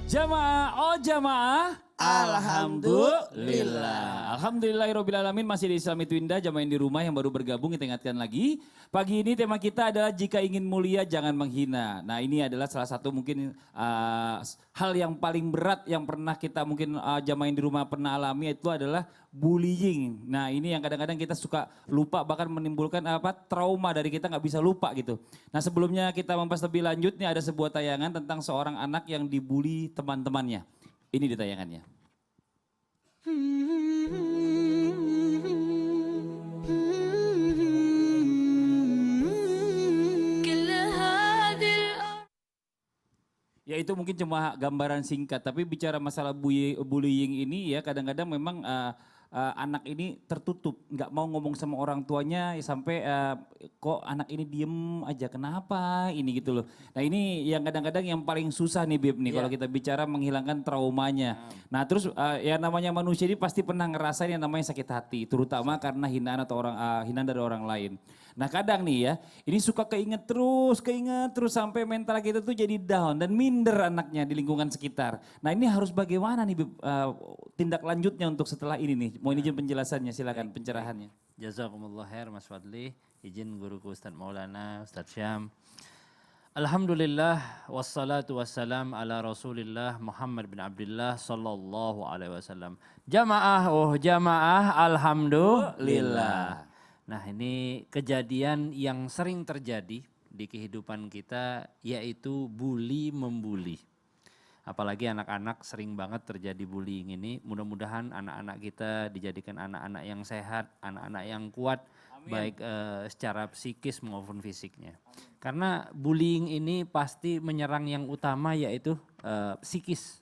Jamaah, oh jamaah. Alhamdulillah. Alhamdulillahirrabbilalamin, masih di Islami Twinda, jamaah yang di rumah yang baru bergabung kita ingatkan lagi. Pagi ini tema kita adalah jika ingin mulia jangan menghina. Nah ini adalah salah satu mungkin hal yang paling berat yang pernah kita mungkin jamaah yang di rumah pernah alami, itu adalah bullying. Nah ini yang kadang-kadang kita suka lupa, bahkan menimbulkan trauma dari kita nggak bisa lupa gitu. Nah sebelumnya kita membahas lebih lanjut, nih ada sebuah tayangan tentang seorang anak yang dibully teman-temannya. Ini di tayangannya. Ya itu mungkin cuma gambaran singkat, tapi bicara masalah bullying ini ya kadang-kadang memang anak ini tertutup, nggak mau ngomong sama orang tuanya sampai kok anak ini diem aja, kenapa ini gitu loh. Nah ini yang kadang-kadang yang paling susah nih Bib nih kalau kita bicara menghilangkan traumanya. Nah terus ya namanya manusia ini pasti pernah ngerasain yang namanya sakit hati, terutama karena hinaan atau hinaan dari orang lain. Nah kadang nih ya, ini suka keinget terus sampai mental kita tuh jadi down dan minder anaknya di lingkungan sekitar. Nah ini harus bagaimana nih tindak lanjutnya untuk setelah ini nih? Mau izin penjelasannya, silakan pencerahannya. Jazakumullah khair Mas Fadli, izin guruku Ustadz Maulana, Ustadz Syam. Alhamdulillah wassalatu wassalam ala Rasulillah Muhammad bin Abdullah sallallahu alaihi wasallam. Jamaah, alhamdulillah. Nah ini kejadian yang sering terjadi di kehidupan kita, yaitu bully membuli. Apalagi anak-anak sering banget terjadi bullying ini. Mudah-mudahan anak-anak kita dijadikan anak-anak yang sehat, anak-anak yang kuat. Amin. Baik secara psikis maupun fisiknya. Karena bullying ini pasti menyerang yang utama, yaitu psikis.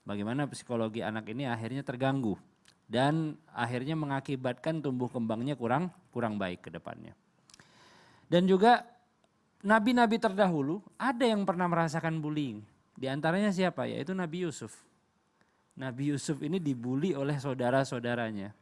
Bagaimana psikologi anak ini akhirnya terganggu. Dan akhirnya mengakibatkan tumbuh kembangnya kurang baik ke depannya. Dan juga nabi-nabi terdahulu ada yang pernah merasakan bullying. Di antaranya siapa? Yaitu Nabi Yusuf. Nabi Yusuf ini dibully oleh saudara-saudaranya.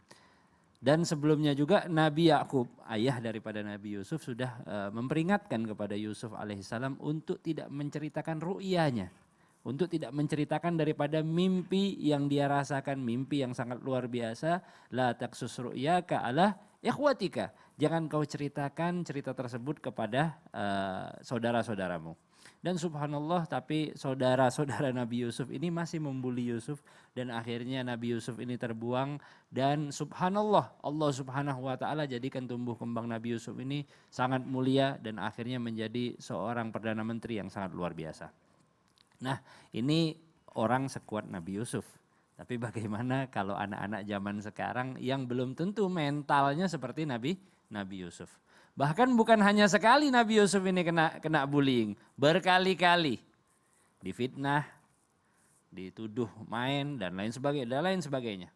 Dan sebelumnya juga Nabi Yakub, ayah daripada Nabi Yusuf, sudah memperingatkan kepada Yusuf alaihissalam untuk tidak menceritakan ru'yanya. Untuk tidak menceritakan daripada mimpi yang dia rasakan, mimpi yang sangat luar biasa. La taqsus ru'yaka ala ikhwatika. Jangan kau ceritakan cerita tersebut kepada saudara-saudaramu. Dan subhanallah, tapi saudara-saudara Nabi Yusuf ini masih membuli Yusuf. Dan akhirnya Nabi Yusuf ini terbuang. Dan subhanallah, Allah subhanahu wa ta'ala jadikan tumbuh kembang Nabi Yusuf ini sangat mulia. Dan akhirnya menjadi seorang Perdana Menteri yang sangat luar biasa. Nah ini orang sekuat Nabi Yusuf. Tapi bagaimana kalau anak-anak zaman sekarang yang belum tentu mentalnya seperti Nabi Yusuf. Bahkan bukan hanya sekali Nabi Yusuf ini kena bullying. Berkali-kali difitnah, dituduh main dan lain sebagainya.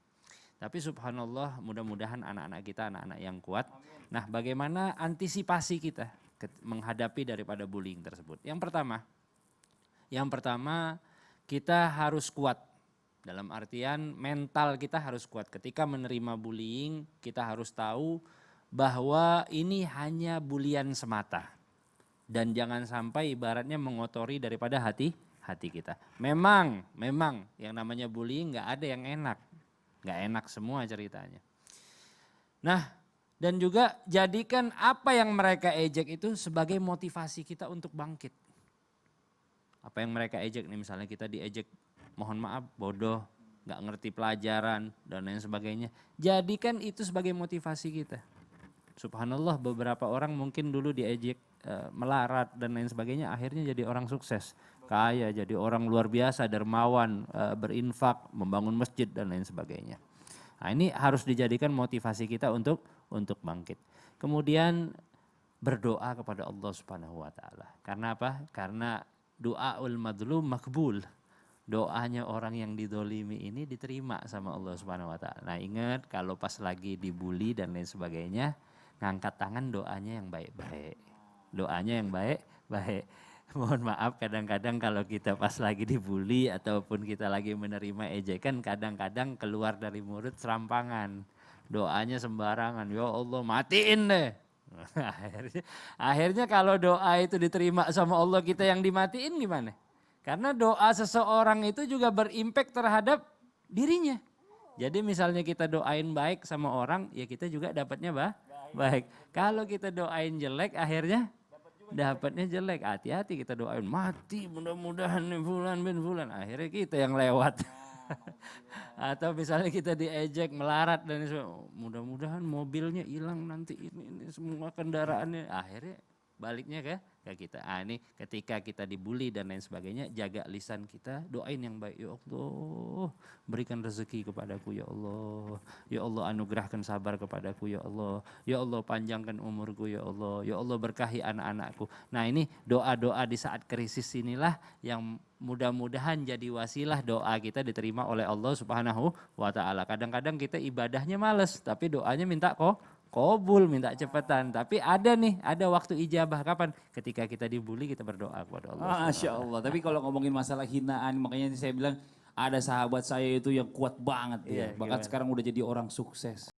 Tapi subhanallah, mudah-mudahan anak-anak kita anak-anak yang kuat. Nah bagaimana antisipasi kita menghadapi daripada bullying tersebut? Yang pertama kita harus kuat. Dalam artian mental kita harus kuat. Ketika menerima bullying kita harus tahu bahwa ini hanya bulian semata. Dan jangan sampai ibaratnya mengotori daripada hati kita. Memang yang namanya bullying gak ada yang enak. Gak enak semua ceritanya. Nah dan juga jadikan apa yang mereka ejek itu sebagai motivasi kita untuk bangkit. Apa yang mereka ejek nih, misalnya kita diejek mohon maaf bodoh, gak ngerti pelajaran dan lain sebagainya. Jadikan itu sebagai motivasi kita. Subhanallah, beberapa orang mungkin dulu diejek melarat dan lain sebagainya, akhirnya jadi orang sukses. Kaya, jadi orang luar biasa, dermawan, berinfak, membangun masjid dan lain sebagainya. Nah ini harus dijadikan motivasi kita untuk bangkit. Kemudian berdoa kepada Allah Subhanahu wa ta'ala. Karena apa? Karena doaul madlum makbul. Doanya orang yang didolimi ini diterima sama Allah Subhanahu wa ta'ala. Nah ingat kalau pas lagi dibully dan lain sebagainya, ngangkat tangan doanya yang baik-baik. Doanya yang baik-baik. Mohon maaf kadang-kadang kalau kita pas lagi dibully ataupun kita lagi menerima ejekan, kadang-kadang keluar dari mulut serampangan. Doanya sembarangan, ya Allah matiin deh. Akhirnya kalau doa itu diterima sama Allah, kita yang dimatiin gimana? Karena doa seseorang itu juga berimpact terhadap dirinya. Jadi misalnya kita doain baik sama orang, ya kita juga dapatnya baik. Kalau kita doain jelek, akhirnya dapatnya jelek. Hati-hati kita doain mati, mudah-mudahan nih fulan bin fulan. Akhirnya kita yang lewat. Atau misalnya kita diejek, melarat dan mudah-mudahan mobilnya hilang nanti ini semua kendaraannya. Akhirnya baliknya ke kita. Ini ketika kita dibully dan lain sebagainya, jaga lisan kita, doain yang baik. Ya Allah, berikan rezeki kepadaku ya Allah. Ya Allah, anugerahkan sabar kepadaku ya Allah. Ya Allah, panjangkan umurku ya Allah. Ya Allah, berkahi anak-anakku. Nah, ini doa-doa di saat krisis inilah yang mudah-mudahan jadi wasilah doa kita diterima oleh Allah Subhanahu wa taala. Kadang-kadang kita ibadahnya males, tapi doanya minta kabul, minta cepetan. Tapi ada waktu ijabah. Kapan? Ketika kita dibully, kita berdoa kepada Allah. Masya Allah. Tapi kalau ngomongin masalah hinaan, makanya saya bilang ada sahabat saya itu yang kuat banget ya. Iya, Bahkan gimana? sekarang udah jadi orang sukses.